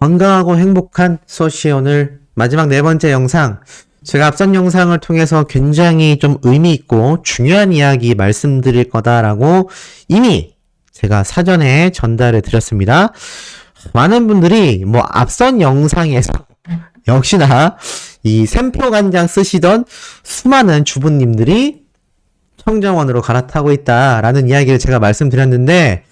건강하고 행복한 소시 오늘 마지막 네 번째 영상. 제가 앞선 영상을 통해서 굉장히 좀 의미 있고 중요한 이야기 말씀드릴 거다라고 이미 제가 사전에 전달해 드렸습니다. 많은 분들이 앞선 영상에서 역시나 이 샘표 간장 쓰시던 수많은 주부님들이 청정원으로 갈아타고 있다라는 이야기를 제가 말씀드렸는데,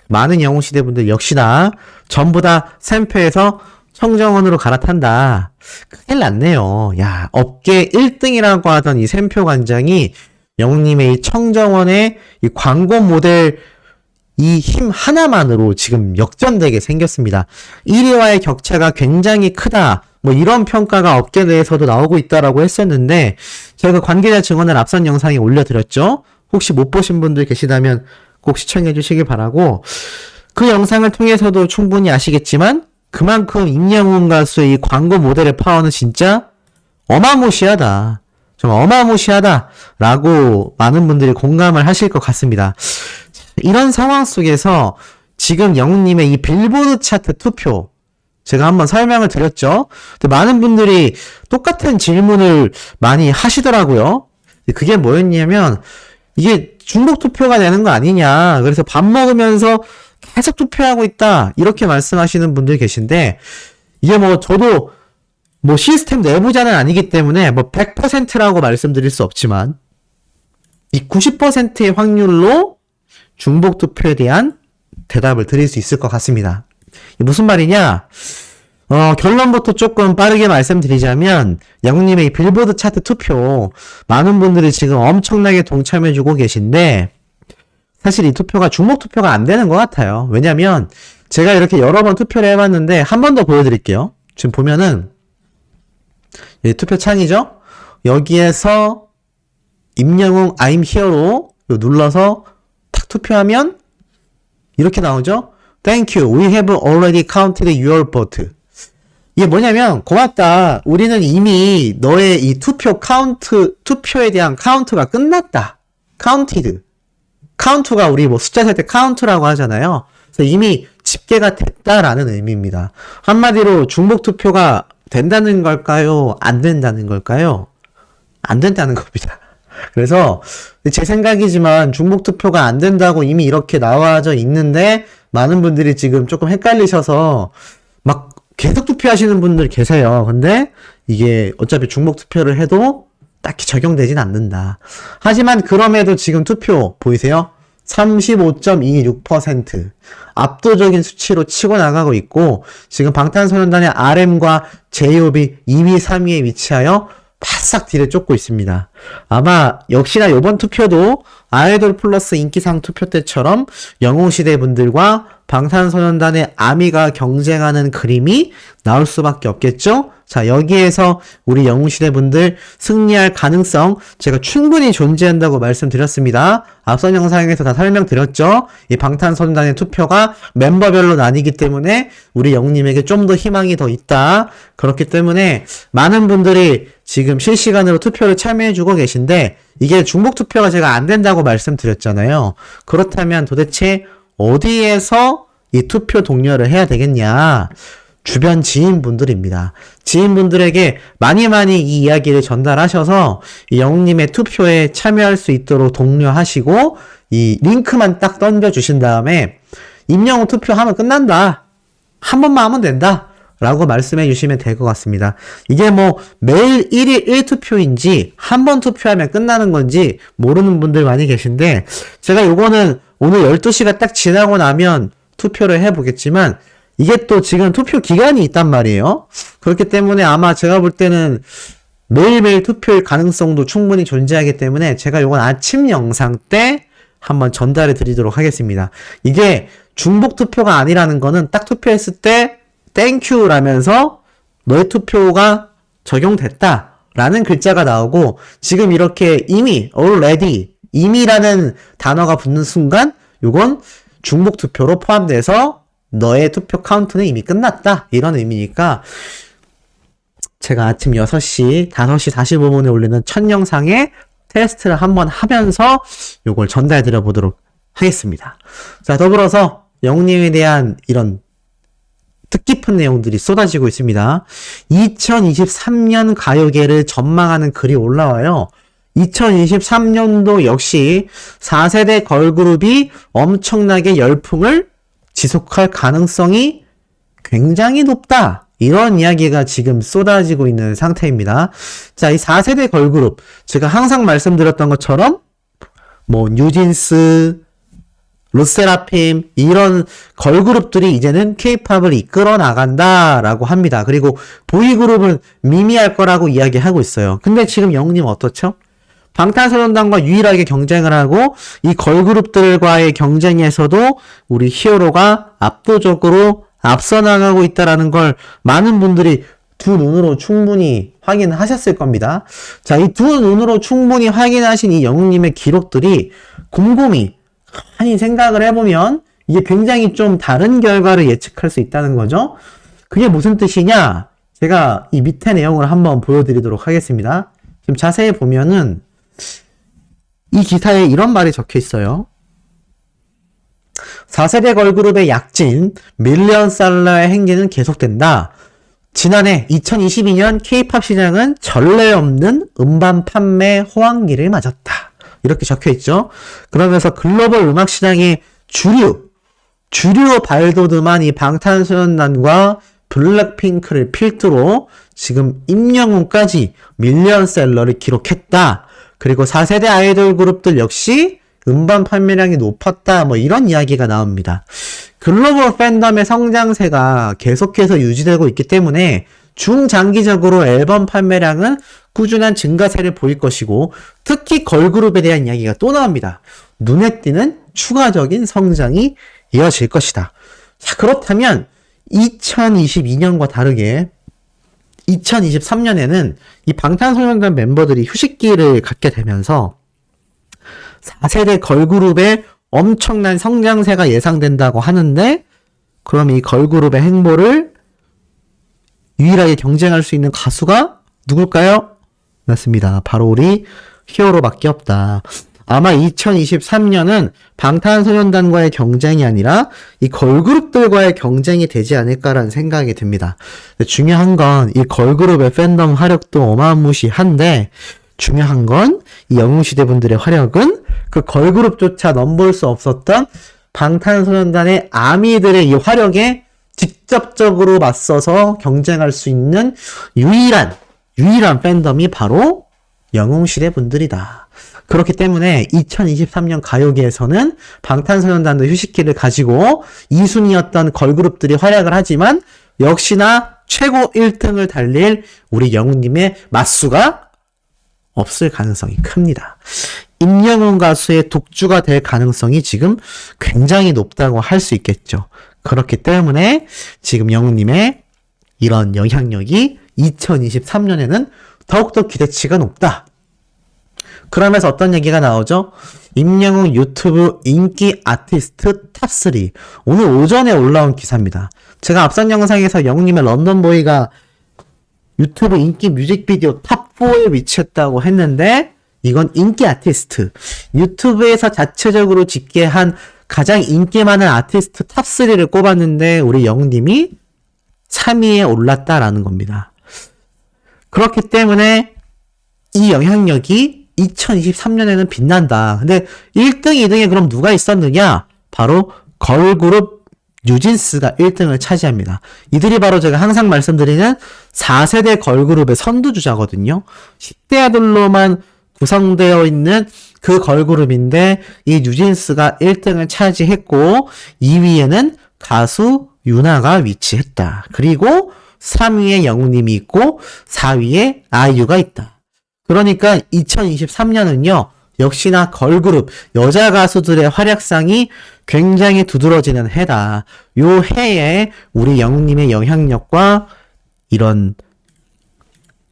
많은 영웅시대 분들 역시나 전부 다 샘표에서 청정원으로 갈아탄다. 큰일 났네요. 야, 업계 1등이라고 하던 이 샘표 간장이 영웅님의 이 청정원의 이 광고 모델 이 힘 하나만으로 지금 역전되게 생겼습니다. 1위와의 격차가 굉장히 크다. 이런 평가가 업계 내에서도 나오고 있다라고 했었는데, 제가 관계자 증언을 앞선 영상에 올려드렸죠. 혹시 못 보신 분들 계시다면 꼭 시청해 주시길 바라고, 그 영상을 통해서도 충분히 아시겠지만 그만큼 임영웅 가수의 이 광고 모델의 파워는 진짜 어마무시하다. 정말 어마무시하다 라고 많은 분들이 공감을 하실 것 같습니다. 이런 상황 속에서 지금 영웅님의 이 빌보드 차트 투표 제가 한번 설명을 드렸죠. 근데 많은 분들이 똑같은 질문을 많이 하시더라고요. 그게 뭐였냐면, 이게 중복 투표가 되는 거 아니냐, 그래서 밥 먹으면서 계속 투표하고 있다, 이렇게 말씀하시는 분들 계신데, 이게 저도 시스템 내부자는 아니기 때문에 100%라고 말씀드릴 수 없지만 이 90%의 확률로 중복 투표에 대한 대답을 드릴 수 있을 것 같습니다. 무슨 말이냐? 결론부터 조금 빠르게 말씀드리자면, 영웅님의 이 빌보드 차트 투표 많은 분들이 지금 엄청나게 동참해주고 계신데, 사실 이 투표가 중복 투표가 안 되는 것 같아요. 왜냐면 제가 이렇게 여러 번 투표를 해봤는데, 한 번 더 보여드릴게요. 지금 보면은 이 투표 창이죠? 여기에서 임영웅 I'm here로 눌러서 탁 투표하면 이렇게 나오죠? Thank you. We have already counted your vote. 이게 뭐냐면, 고맙다. 우리는 이미 너의 이 투표에 대한 카운트가 끝났다. counted. 카운트가 우리 숫자 셀 때 카운트라고 하잖아요. 그래서 이미 집계가 됐다라는 의미입니다. 한마디로 중복 투표가 된다는 걸까요? 안 된다는 걸까요? 안 된다는 겁니다. 그래서 제 생각이지만 중복 투표가 안 된다고 이미 이렇게 나와져 있는데, 많은 분들이 지금 조금 헷갈리셔서 계속 투표하시는 분들 계세요. 근데 이게 어차피 중복 투표를 해도 딱히 적용되진 않는다. 하지만 그럼에도 지금 투표 보이세요? 35.26% 압도적인 수치로 치고 나가고 있고, 지금 방탄소년단의 RM과 J-Hope이 2위, 3위에 위치하여 바싹 뒤를 쫓고 있습니다. 아마 역시나 이번 투표도 아이돌 플러스 인기상 투표 때처럼 영웅시대 분들과 방탄소년단의 아미가 경쟁하는 그림이 나올 수밖에 없겠죠? 자, 여기에서 우리 영웅시대 분들 승리할 가능성 제가 충분히 존재한다고 말씀드렸습니다. 앞선 영상에서 다 설명드렸죠? 이 방탄소년단의 투표가 멤버별로 나뉘기 때문에 우리 영웅님에게 좀 더 희망이 더 있다. 그렇기 때문에 많은 분들이 지금 실시간으로 투표를 참여해주고 계신데, 이게 중복 투표가 제가 안 된다고 말씀드렸잖아요. 그렇다면 도대체 어디에서 이 투표 독려를 해야 되겠냐? 주변 지인분들입니다. 지인분들에게 많이 이 이야기를 전달하셔서 이 영웅님의 투표에 참여할 수 있도록 독려하시고, 이 링크만 딱 던져주신 다음에 임영웅 투표하면 끝난다, 한 번만 하면 된다 라고 말씀해 주시면 될 것 같습니다. 이게 매일 1일 1투표인지 한 번 투표하면 끝나는 건지 모르는 분들 많이 계신데, 제가 요거는 오늘 12시가 딱 지나고 나면 투표를 해보겠지만, 이게 또 지금 투표 기간이 있단 말이에요. 그렇기 때문에 아마 제가 볼 때는 매일매일 투표일 가능성도 충분히 존재하기 때문에 제가 요건 아침 영상 때 한번 전달해 드리도록 하겠습니다. 이게 중복 투표가 아니라는 거는 딱 투표했을 때 땡큐 라면서 너의 투표가 적용됐다 라는 글자가 나오고, 지금 이렇게 이미 already 이미라는 단어가 붙는 순간 요건 중복 투표로 포함돼서 너의 투표 카운트는 이미 끝났다, 이런 의미니까, 제가 아침 6시, 5시 45분에 올리는 첫 영상에 테스트를 한번 하면서 요걸 전달해 드려 보도록 하겠습니다. 자, 더불어서 영웅님에 대한 이런 뜻깊은 내용들이 쏟아지고 있습니다. 2023년 가요계를 전망하는 글이 올라와요. 2023년도 역시 4세대 걸그룹이 엄청나게 열풍을 지속할 가능성이 굉장히 높다. 이런 이야기가 지금 쏟아지고 있는 상태입니다. 자, 이 4세대 걸그룹, 제가 항상 말씀드렸던 것처럼 뭐 뉴진스, 르세라핌 이런 걸그룹들이 이제는 K-팝을 이끌어 나간다라고 합니다. 그리고 보이그룹은 미미할 거라고 이야기하고 있어요. 근데 지금 영웅님 어떻죠? 방탄소년단과 유일하게 경쟁을 하고 이 걸그룹들과의 경쟁에서도 우리 히어로가 압도적으로 앞서 나가고 있다라는 걸 많은 분들이 두 눈으로 충분히 확인하셨을 겁니다. 자, 이 두 눈으로 충분히 확인하신 이 영웅님의 기록들이 곰곰이 많이 생각을 해보면 이게 굉장히 좀 다른 결과를 예측할 수 있다는 거죠. 그게 무슨 뜻이냐? 제가 이 밑에 내용을 한번 보여드리도록 하겠습니다. 지금 자세히 보면은 이 기사에 이런 말이 적혀 있어요. 4세대 걸그룹의 약진, 밀리언셀러의 행진은 계속된다. 지난해 2022년 K-팝 시장은 전례 없는 음반 판매 호황기를 맞았다. 이렇게 적혀 있죠. 그러면서 글로벌 음악 시장의 주류 발도드만 이 방탄소년단과 블랙핑크를 필두로 지금 임영웅까지 밀리언셀러를 기록했다. 그리고 4세대 아이돌 그룹들 역시 음반 판매량이 높았다. 뭐 이런 이야기가 나옵니다. 글로벌 팬덤의 성장세가 계속해서 유지되고 있기 때문에 중장기적으로 앨범 판매량은 꾸준한 증가세를 보일 것이고 특히 걸그룹에 대한 이야기가 또 나옵니다. 눈에 띄는 추가적인 성장이 이어질 것이다. 자, 그렇다면 2022년과 다르게 2023년에는 이 방탄소년단 멤버들이 휴식기를 갖게 되면서 4세대 걸그룹의 엄청난 성장세가 예상된다고 하는데 그럼 이 걸그룹의 행보를 유일하게 경쟁할 수 있는 가수가 누굴까요? 맞습니다. 바로 우리 히어로밖에 없다. 아마 2023년은 방탄소년단과의 경쟁이 아니라 이 걸그룹들과의 경쟁이 되지 않을까라는 생각이 듭니다. 중요한 건 이 걸그룹의 팬덤 화력도 어마무시한데 중요한 건 이 영웅시대 분들의 화력은 그 걸그룹조차 넘볼 수 없었던 방탄소년단의 아미들의 이 화력에 직접적으로 맞서서 경쟁할 수 있는 유일한 팬덤이 바로 영웅시대 분들이다. 그렇기 때문에 2023년 가요계에서는 방탄소년단도 휴식기를 가지고 2순위였던 걸그룹들이 활약을 하지만 역시나 최고 1등을 달릴 우리 영웅님의 맞수가 없을 가능성이 큽니다. 임영웅 가수의 독주가 될 가능성이 지금 굉장히 높다고 할 수 있겠죠. 그렇기 때문에 지금 영웅님의 이런 영향력이 2023년에는 더욱더 기대치가 높다. 그러면서 어떤 얘기가 나오죠? 임영웅 유튜브 인기 아티스트 탑3. 오늘 오전에 올라온 기사입니다. 제가 앞선 영상에서 영웅님의 런던보이가 유튜브 인기 뮤직비디오 탑4에 위치했다고 했는데 이건 인기 아티스트. 유튜브에서 자체적으로 집계한 가장 인기 많은 아티스트 탑3를 꼽았는데 우리 영웅님이 3위에 올랐다라는 겁니다. 그렇기 때문에 이 영향력이 2023년에는 빛난다. 근데 1등, 2등에 그럼 누가 있었느냐? 바로 걸그룹 뉴진스가 1등을 차지합니다. 이들이 바로 제가 항상 말씀드리는 4세대 걸그룹의 선두주자거든요. 10대 아들로만 구성되어 있는 그 걸그룹인데 이 뉴진스가 1등을 차지했고 2위에는 가수 유나가 위치했다. 그리고 3위에 영웅님이 있고 4위에 아이유가 있다. 그러니까 2023년은요. 역시나 걸그룹, 여자 가수들의 활약상이 굉장히 두드러지는 해다. 요 해에 우리 영웅님의 영향력과 이런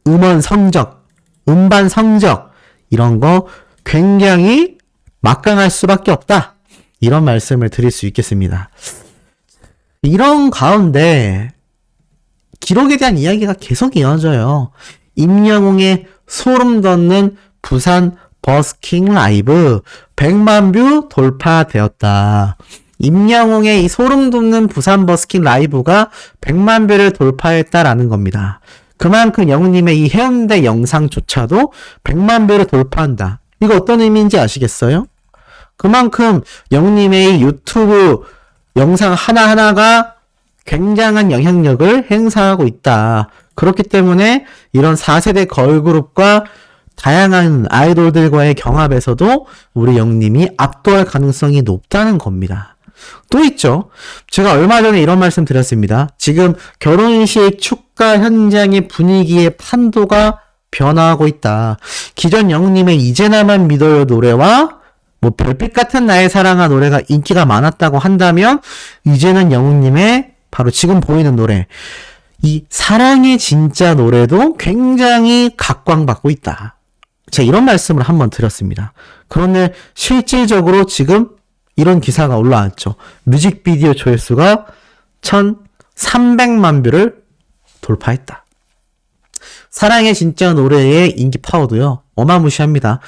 음원 성적, 음반 성적 이런 거 굉장히 막강할 수밖에 없다. 이런 말씀을 드릴 수 있겠습니다. 이런 가운데 기록에 대한 이야기가 계속 이어져요. 임영웅의 소름 돋는 부산 버스킹 라이브 100만 뷰 돌파되었다. 임영웅의 이 소름 돋는 부산 버스킹 라이브가 100만 뷰를 돌파했다라는 겁니다. 그만큼 영웅님의 이 해운대 영상조차도 100만 뷰를 돌파한다. 이거 어떤 의미인지 아시겠어요? 그만큼 영웅님의 이 유튜브 영상 하나하나가 굉장한 영향력을 행사하고 있다. 그렇기 때문에 이런 4세대 걸그룹과 다양한 아이돌들과의 경합에서도 우리 영웅님이 압도할 가능성이 높다는 겁니다. 또 있죠. 제가 얼마 전에 이런 말씀 드렸습니다. 지금 결혼식 축가 현장의 분위기의 판도가 변화하고 있다. 기존 영웅님의 이제 나만 믿어요 노래와 뭐 별빛 같은 나의 사랑아 노래가 인기가 많았다고 한다면 이제는 영웅님의 바로 지금 보이는 노래 이 사랑의 진짜 노래도 굉장히 각광받고 있다. 제가 이런 말씀을 한번 드렸습니다. 그런데 실질적으로 지금 이런 기사가 올라왔죠. 뮤직비디오 조회수가 1300만 뷰를 돌파했다. 사랑의 진짜 노래의 인기 파워도요. 어마무시합니다.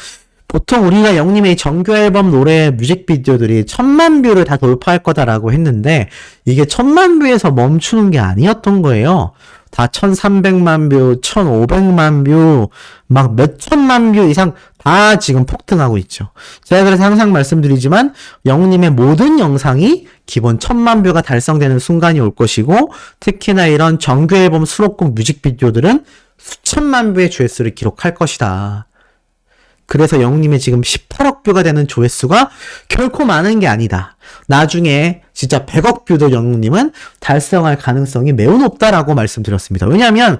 보통 우리가 영님의 정규 앨범 노래 뮤직비디오들이 1000만 뷰를 다 돌파할 거다라고 했는데 이게 1000만 뷰에서 멈추는 게 아니었던 거예요. 다 1300만 뷰, 1500만 뷰, 막 몇천만 뷰 이상 다 지금 폭등하고 있죠. 제가 그래서 항상 말씀드리지만 영웅님의 모든 영상이 기본 1000만 뷰가 달성되는 순간이 올 것이고 특히나 이런 정규 앨범 수록곡 뮤직비디오들은 수천만 뷰의 조회수를 기록할 것이다. 그래서 영웅님의 지금 18억 뷰가 되는 조회수가 결코 많은 게 아니다. 나중에 진짜 100억 뷰도 영웅님은 달성할 가능성이 매우 높다라고 말씀드렸습니다. 왜냐하면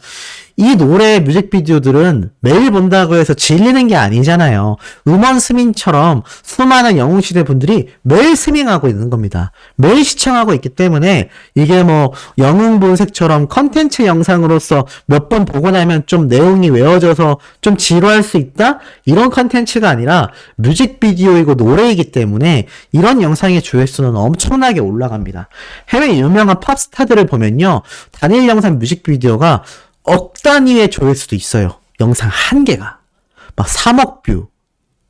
이 노래 뮤직비디오들은 매일 본다고 해서 질리는 게 아니잖아요. 음원 스밍처럼 수많은 영웅시대 분들이 매일 스밍하고 있는 겁니다. 매일 시청하고 있기 때문에 이게 뭐 영웅본색처럼 컨텐츠 영상으로서 몇 번 보고 나면 좀 내용이 외워져서 좀 지루할 수 있다? 이런 컨텐츠가 아니라 뮤직비디오이고 노래이기 때문에 이런 영상의 조회수는 엄청나게 올라갑니다. 해외 유명한 팝스타들을 보면요. 단일 영상 뮤직비디오가 억 단위의 조회수도 있어요. 영상 한 개가. 막 3억 뷰,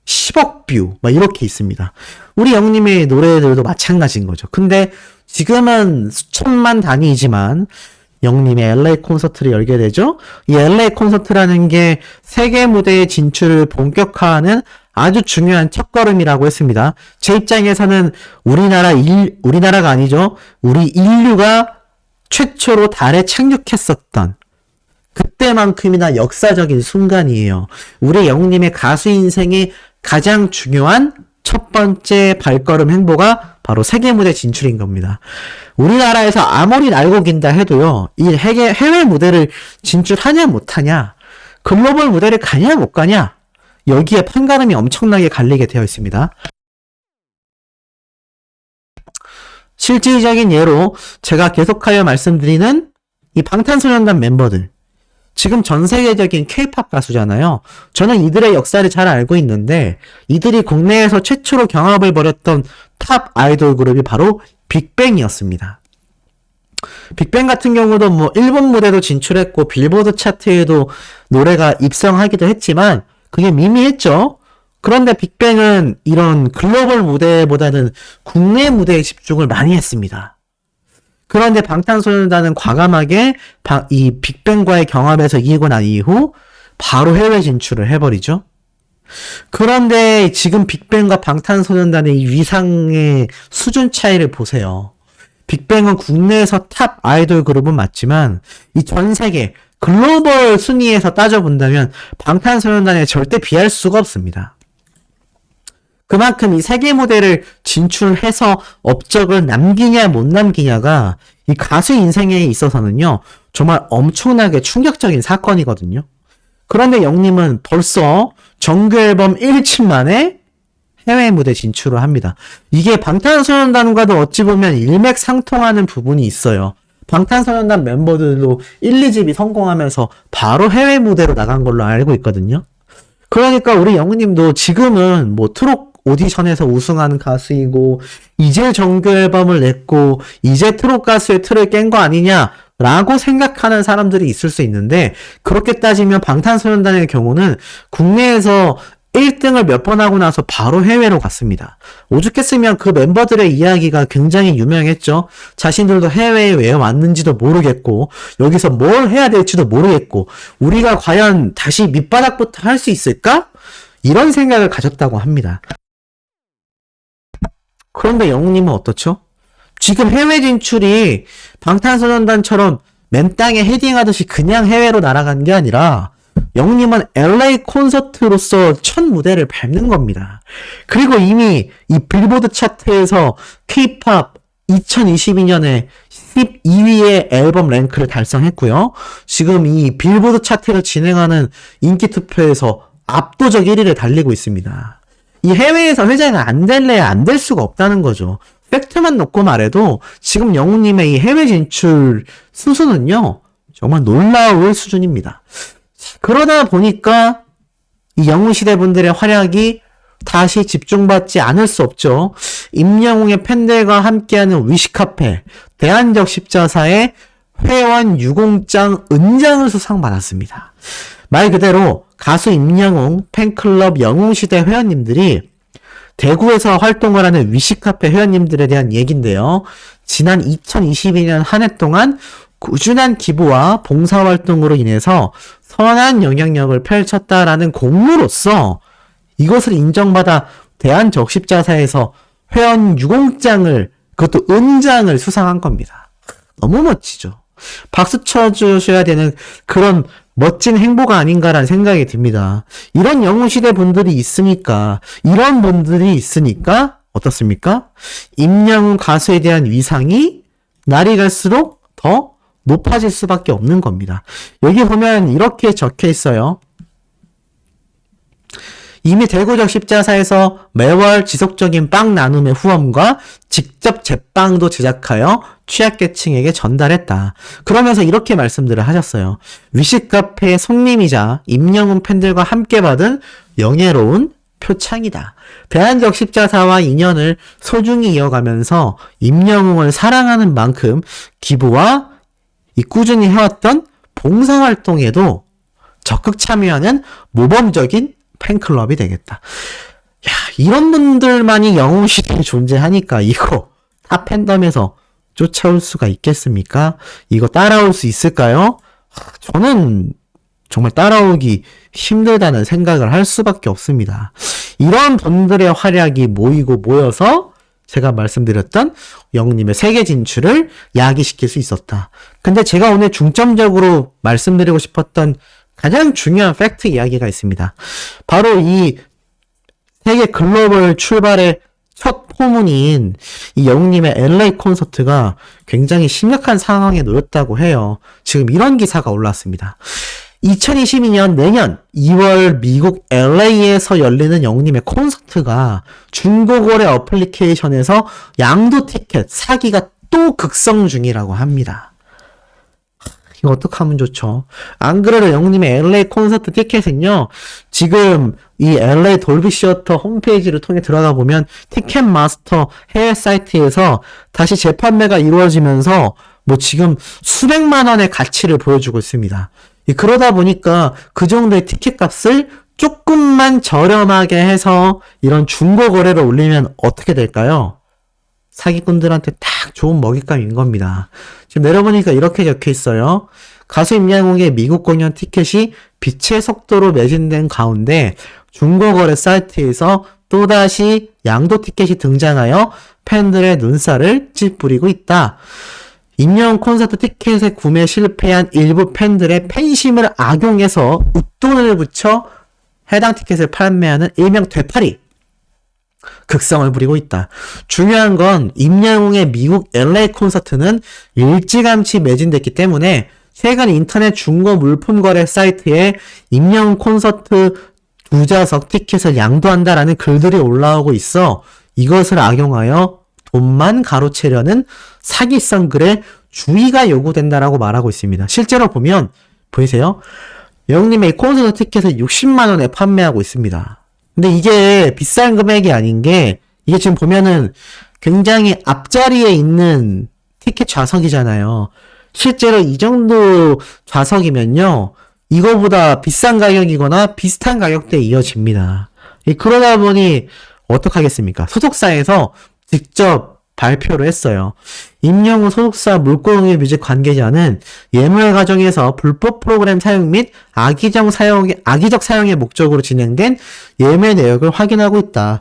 10억 뷰, 막 이렇게 있습니다. 우리 영님의 노래들도 마찬가지인 거죠. 근데 지금은 수천만 단위이지만 영님의 LA 콘서트를 열게 되죠. 이 LA 콘서트라는 게 세계 무대의 진출을 본격화하는 아주 중요한 첫걸음이라고 했습니다. 제 입장에서는 우리나라가 아니죠. 우리 인류가 최초로 달에 착륙했었던 그때만큼이나 역사적인 순간이에요. 우리 영웅님의 가수 인생의 가장 중요한 첫 번째 발걸음 행보가 바로 세계 무대 진출인 겁니다. 우리나라에서 아무리 날고 긴다 해도요, 이 해외 무대를 진출하냐 못하냐, 글로벌 무대를 가냐 못 가냐, 여기에 판가름이 엄청나게 갈리게 되어 있습니다. 실질적인 예로 제가 계속하여 말씀드리는 이 방탄소년단 멤버들, 지금 전 세계적인 K-팝 가수잖아요. 저는 이들의 역사를 잘 알고 있는데 이들이 국내에서 최초로 경합을 벌였던 탑 아이돌 그룹이 바로 빅뱅이었습니다. 빅뱅 같은 경우도 뭐 일본 무대도 진출했고 빌보드 차트에도 노래가 입성하기도 했지만 그게 미미했죠. 그런데 빅뱅은 이런 글로벌 무대보다는 국내 무대에 집중을 많이 했습니다. 그런데 방탄소년단은 과감하게 이 빅뱅과의 경합에서 이기고 난 이후 바로 해외 진출을 해버리죠. 그런데 지금 빅뱅과 방탄소년단의 이 위상의 수준 차이를 보세요. 빅뱅은 국내에서 탑 아이돌 그룹은 맞지만 이 전 세계 글로벌 순위에서 따져본다면 방탄소년단에 절대 비할 수가 없습니다. 그만큼 이 세계 무대를 진출해서 업적을 남기냐 못 남기냐가 이 가수 인생에 있어서는요 정말 엄청나게 충격적인 사건이거든요. 그런데 영님은 벌써 정규 앨범 1집 만에 해외 무대 진출을 합니다. 이게 방탄소년단과도 어찌 보면 일맥상통하는 부분이 있어요. 방탄소년단 멤버들도 1, 2집이 성공하면서 바로 해외 무대로 나간 걸로 알고 있거든요. 그러니까 우리 영우님도 지금은 뭐 트롯 오디션에서 우승하는 가수이고 이제 정규 앨범을 냈고 이제 트롯 가수의 틀을 깬 거 아니냐라고 생각하는 사람들이 있을 수 있는데 그렇게 따지면 방탄소년단의 경우는 국내에서 1등을 몇 번 하고 나서 바로 해외로 갔습니다. 오죽했으면 그 멤버들의 이야기가 굉장히 유명했죠. 자신들도 해외에 왜 왔는지도 모르겠고 여기서 뭘 해야 될지도 모르겠고 우리가 과연 다시 밑바닥부터 할 수 있을까? 이런 생각을 가졌다고 합니다. 그런데 영웅님은 어떻죠? 지금 해외 진출이 방탄소년단처럼 맨 땅에 헤딩하듯이 그냥 해외로 날아간 게 아니라 영웅님은 LA 콘서트로서 첫 무대를 밟는 겁니다. 그리고 이미 이 빌보드 차트에서 K-POP 2022년에 12위의 앨범 랭크를 달성했고요. 지금 이 빌보드 차트를 진행하는 인기 투표에서 압도적 1위를 달리고 있습니다. 이 해외에서 회자가 안 될래야 안 될 수가 없다는 거죠. 팩트만 놓고 말해도 지금 영웅님의 이 해외 진출 수순은요, 정말 놀라울 수준입니다. 그러다 보니까 이 영웅시대 분들의 활약이 다시 집중받지 않을 수 없죠. 임영웅의 팬들과 함께하는 위시카페, 대한적 십자사의 회원 유공장 은장을 수상받았습니다. 말 그대로 가수 임영웅 팬클럽 영웅시대 회원님들이 대구에서 활동을 하는 위시카페 회원님들에 대한 얘기인데요. 지난 2022년 한 해 동안 꾸준한 기부와 봉사활동으로 인해서 선한 영향력을 펼쳤다라는 공로로서 이것을 인정받아 대한적십자사에서 회원 유공장을, 그것도 은장을 수상한 겁니다. 너무 멋지죠. 박수 쳐주셔야 되는 그런 멋진 행보가 아닌가라는 생각이 듭니다. 이런 영웅시대 분들이 있으니까, 이런 분들이 있으니까 어떻습니까? 임영웅 가수에 대한 위상이 날이 갈수록 더 높아질 수밖에 없는 겁니다. 여기 보면 이렇게 적혀 있어요. 이미 대구적 십자사에서 매월 지속적인 빵 나눔의 후원과 직접 제빵도 제작하여 취약계층에게 전달했다. 그러면서 이렇게 말씀들을 하셨어요. 위시카페의 손님이자 임영웅 팬들과 함께 받은 영예로운 표창이다. 대한적 십자사와 인연을 소중히 이어가면서 임영웅을 사랑하는 만큼 기부와 이 꾸준히 해왔던 봉사활동에도 적극 참여하는 모범적인 팬클럽이 되겠다. 야, 이런 분들만이 영웅시대에 존재하니까 이거 타 팬덤에서 쫓아올 수가 있겠습니까? 이거 따라올 수 있을까요? 저는 정말 따라오기 힘들다는 생각을 할 수밖에 없습니다. 이런 분들의 활약이 모이고 모여서 제가 말씀드렸던 영웅님의 세계 진출을 야기시킬 수 있었다. 근데 제가 오늘 중점적으로 말씀드리고 싶었던 가장 중요한 팩트 이야기가 있습니다. 바로 이 세계 글로벌 출발의 첫 포문인 이 영웅님의 LA 콘서트가 굉장히 심각한 상황에 놓였다고 해요. 지금 이런 기사가 올라왔습니다. 2022년 내년 2월 미국 LA에서 열리는 영웅님의 콘서트가 중고거래 어플리케이션에서 양도 티켓 사기가 또 극성 중이라고 합니다. 이거 어떡하면 좋죠? 안 그래도 영웅님의 LA 콘서트 티켓은요, 지금 이 LA 돌비 시어터 홈페이지를 통해 들어가 보면 티켓마스터 해외 사이트에서 다시 재판매가 이루어지면서 뭐 지금 수백만 원의 가치를 보여주고 있습니다. 그러다 보니까 그 정도의 티켓 값을 조금만 저렴하게 해서 이런 중고 거래를 올리면 어떻게 될까요? 사기꾼들한테 딱 좋은 먹잇감인 겁니다. 지금 내려보니까 이렇게 적혀 있어요. 가수 임영웅의 미국 공연 티켓이 빛의 속도로 매진된 가운데 중고거래 사이트에서 또다시 양도 티켓이 등장하여 팬들의 눈살을 찌푸리고 있다. 임영웅 콘서트 티켓의 구매 실패한 일부 팬들의 팬심을 악용해서 웃돈을 붙여 해당 티켓을 판매하는 일명 되팔이 극성을 부리고 있다. 중요한 건 임영웅의 미국 LA 콘서트는 일찌감치 매진됐기 때문에 최근 인터넷 중고 물품 거래 사이트에 임영웅 콘서트 2좌석 티켓을 양도한다라는 글들이 올라오고 있어 이것을 악용하여 돈만 가로채려는 사기성 글에 주의가 요구된다라고 말하고 있습니다. 실제로 보면 보이세요? 영웅님의 콘서트 티켓을 60만 원에 판매하고 있습니다. 근데 이게 비싼 금액이 아닌 게 이게 지금 보면은 굉장히 앞자리에 있는 티켓 좌석이잖아요. 실제로 이 정도 좌석이면요, 이거보다 비싼 가격이거나 비슷한 가격대에 이어집니다. 그러다 보니 어떡하겠습니까? 소속사에서 직접 발표를 했어요. 임영웅 소속사 물고기 뮤직 관계자는 예물 과정에서 불법 프로그램 사용 및 악의적 사용의 목적으로 진행된 예매 내역을 확인하고 있다.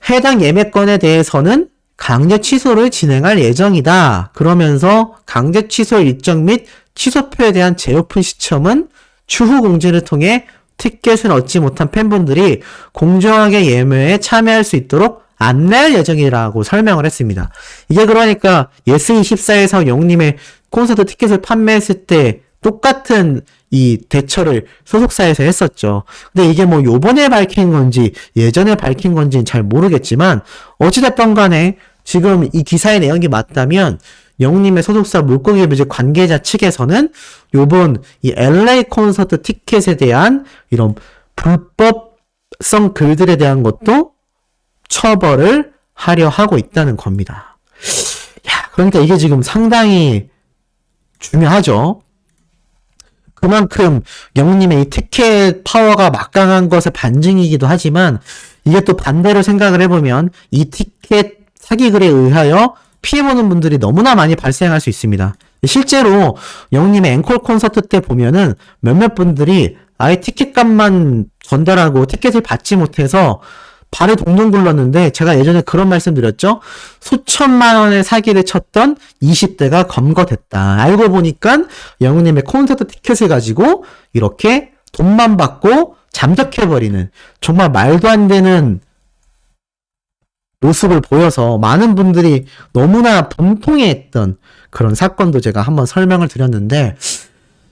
해당 예매건에 대해서는 강제 취소를 진행할 예정이다. 그러면서 강제 취소 일정 및 취소표에 대한 재오픈 시점은 추후 공지를 통해 티켓을 얻지 못한 팬분들이 공정하게 예매에 참여할 수 있도록 안내할 예정이라고 설명을 했습니다. 이게 그러니까 예스24에서 영웅님의 콘서트 티켓을 판매했을 때 똑같은 이 대처를 소속사에서 했었죠. 근데 이게 뭐 요번에 밝힌 건지 예전에 밝힌 건지는 잘 모르겠지만 어찌됐던 간에 지금 이 기사의 내용이 맞다면 영웅님의 소속사 물고기 뮤직 관계자 측에서는 요번 이 LA 콘서트 티켓에 대한 이런 불법성 글들에 대한 것도 처벌을 하려 하고 있다는 겁니다. 야, 그러니까 이게 지금 상당히 중요하죠. 그만큼 영웅님의 이 티켓 파워가 막강한 것의 반증이기도 하지만 이게 또 반대로 생각을 해보면 이 티켓 사기글에 의하여 피해보는 분들이 너무나 많이 발생할 수 있습니다. 실제로 영웅님의 앵콜 콘서트 때 보면은 몇몇 분들이 아예 티켓값만 전달하고 티켓을 받지 못해서 발에 동동 굴렀는데 제가 예전에 그런 말씀 드렸죠. 수천만 원의 사기를 쳤던 20대가 검거됐다. 알고 보니까 영웅님의 콘서트 티켓을 가지고 이렇게 돈만 받고 잠적해버리는 정말 말도 안 되는 모습을 보여서 많은 분들이 너무나 분통해했던 그런 사건도 제가 한번 설명을 드렸는데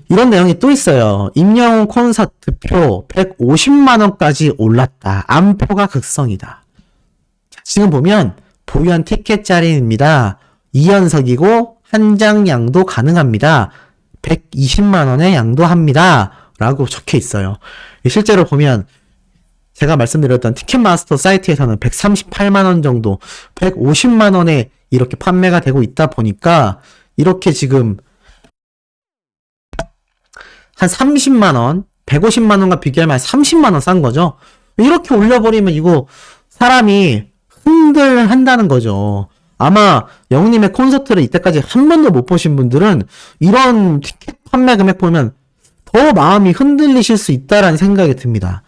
이런 내용이 또 있어요. 임영웅 콘서트표 150만원까지 올랐다. 암표가 극성이다. 지금 보면 보유한 티켓짜리입니다. 2연석이고 한 장 양도 가능합니다. 120만원에 양도합니다. 라고 적혀 있어요. 실제로 보면 제가 말씀드렸던 티켓마스터 사이트에서는 138만원 정도, 150만원에 이렇게 판매가 되고 있다 보니까 이렇게 지금 한 30만원, 150만원과 비교하면 한 30만원 싼 거죠. 이렇게 올려버리면 이거 사람이 흔들한다는 거죠. 아마 영웅님의 콘서트를 이때까지 한 번도 못 보신 분들은 이런 티켓 판매 금액 보면 더 마음이 흔들리실 수 있다라는 생각이 듭니다.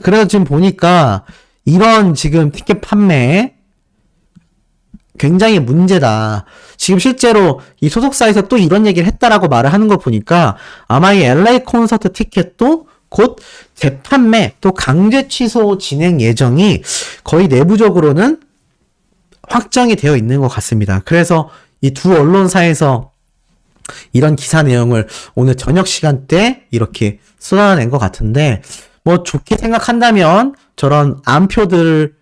그래서 지금 보니까 이런 지금 티켓 판매 굉장히 문제다. 지금 실제로 이 소속사에서 또 이런 얘기를 했다라고 말을 하는 거 보니까 아마 이 LA 콘서트 티켓도 곧 재판매 또 강제 취소 진행 예정이 거의 내부적으로는 확정이 되어 있는 것 같습니다. 그래서 이 두 언론사에서 이런 기사 내용을 오늘 저녁 시간대 이렇게 쏟아낸 것 같은데 뭐 좋게 생각한다면 저런 암표들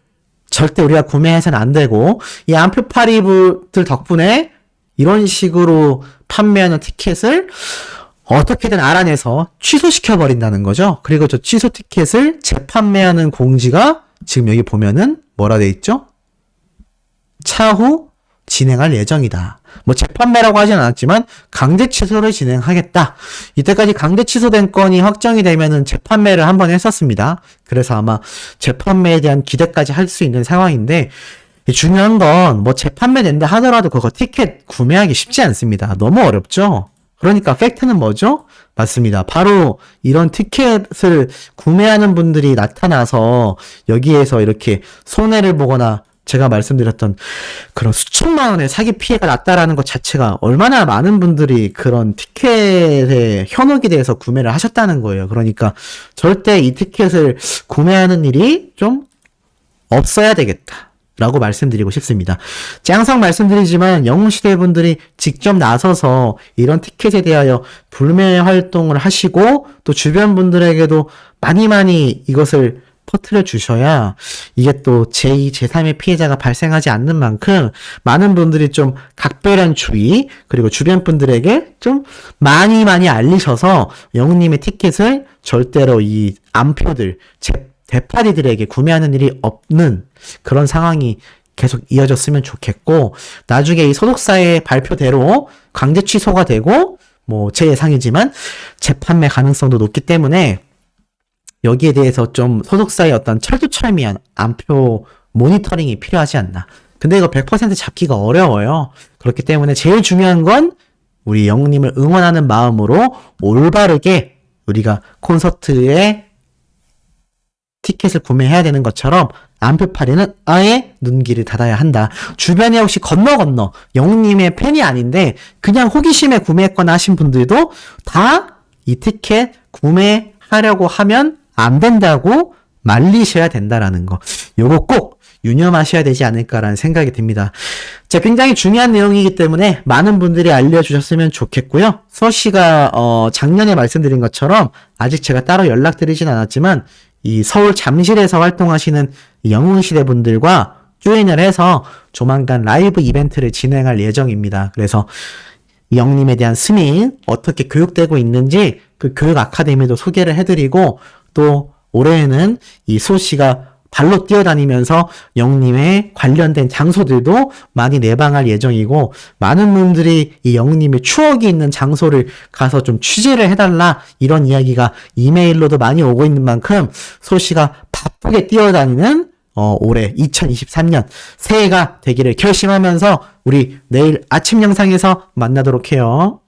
절대 우리가 구매해서는 안 되고 이 암표파리들 덕분에 이런 식으로 판매하는 티켓을 어떻게든 알아내서 취소시켜버린다는 거죠. 그리고 저 취소 티켓을 재판매하는 공지가 지금 여기 보면은 뭐라 돼 있죠? 차후 진행할 예정이다. 뭐 재판매라고 하진 않았지만 강제 취소를 진행하겠다. 이때까지 강제 취소된 건이 확정이 되면은 재판매를 한번 했었습니다. 그래서 아마 재판매에 대한 기대까지 할 수 있는 상황인데 중요한 건 뭐 재판매 된다 하더라도 그거 티켓 구매하기 쉽지 않습니다. 너무 어렵죠? 그러니까 팩트는 뭐죠? 맞습니다. 바로 이런 티켓을 구매하는 분들이 나타나서 여기에서 이렇게 손해를 보거나 제가 말씀드렸던 그런 수천만 원의 사기 피해가 났다라는 것 자체가 얼마나 많은 분들이 그런 티켓의 현혹이 돼서 구매를 하셨다는 거예요. 그러니까 절대 이 티켓을 구매하는 일이 좀 없어야 되겠다. 라고 말씀드리고 싶습니다. 항상 말씀드리지만 영웅시대 분들이 직접 나서서 이런 티켓에 대하여 불매 활동을 하시고 또 주변 분들에게도 많이 이것을 퍼뜨려 주셔야 이게 또 제2, 제3의 피해자가 발생하지 않는 만큼 많은 분들이 좀 각별한 주의 그리고 주변 분들에게 좀 많이 알리셔서 영웅님의 티켓을 절대로 이 암표들, 대파리들에게 구매하는 일이 없는 그런 상황이 계속 이어졌으면 좋겠고 나중에 이 소속사의 발표대로 강제 취소가 되고 뭐 제 예상이지만 재판매 가능성도 높기 때문에 여기에 대해서 좀 소속사의 어떤 철두철미한 안표 모니터링이 필요하지 않나. 근데 이거 100% 잡기가 어려워요. 그렇기 때문에 제일 중요한 건 우리 영님을 응원하는 마음으로 올바르게 우리가 콘서트에 티켓을 구매해야 되는 것처럼 안표팔이는 아예 눈길을 닫아야 한다. 주변에 혹시 건너 영님의 팬이 아닌데 그냥 호기심에 구매했거나 하신 분들도 다 이 티켓 구매하려고 하면 안 된다고 말리셔야 된다라는 거. 요거 꼭 유념하셔야 되지 않을까라는 생각이 듭니다. 자, 굉장히 중요한 내용이기 때문에 많은 분들이 알려주셨으면 좋겠고요. 수호씨가 작년에 말씀드린 것처럼 아직 제가 따로 연락드리진 않았지만 이 서울 잠실에서 활동하시는 영웅시대 분들과 조인을 해서 조만간 라이브 이벤트를 진행할 예정입니다. 그래서 영님에 대한 스밍 어떻게 교육되고 있는지 그 교육 아카데미도 소개를 해드리고 또 올해에는 이 수호씨가 발로 뛰어다니면서 영님의 관련된 장소들도 많이 내방할 예정이고 많은 분들이 이 영님의 추억이 있는 장소를 가서 좀 취재를 해달라 이런 이야기가 이메일로도 많이 오고 있는 만큼 소씨가 바쁘게 뛰어다니는 올해 2023년 새해가 되기를 결심하면서 우리 내일 아침 영상에서 만나도록 해요.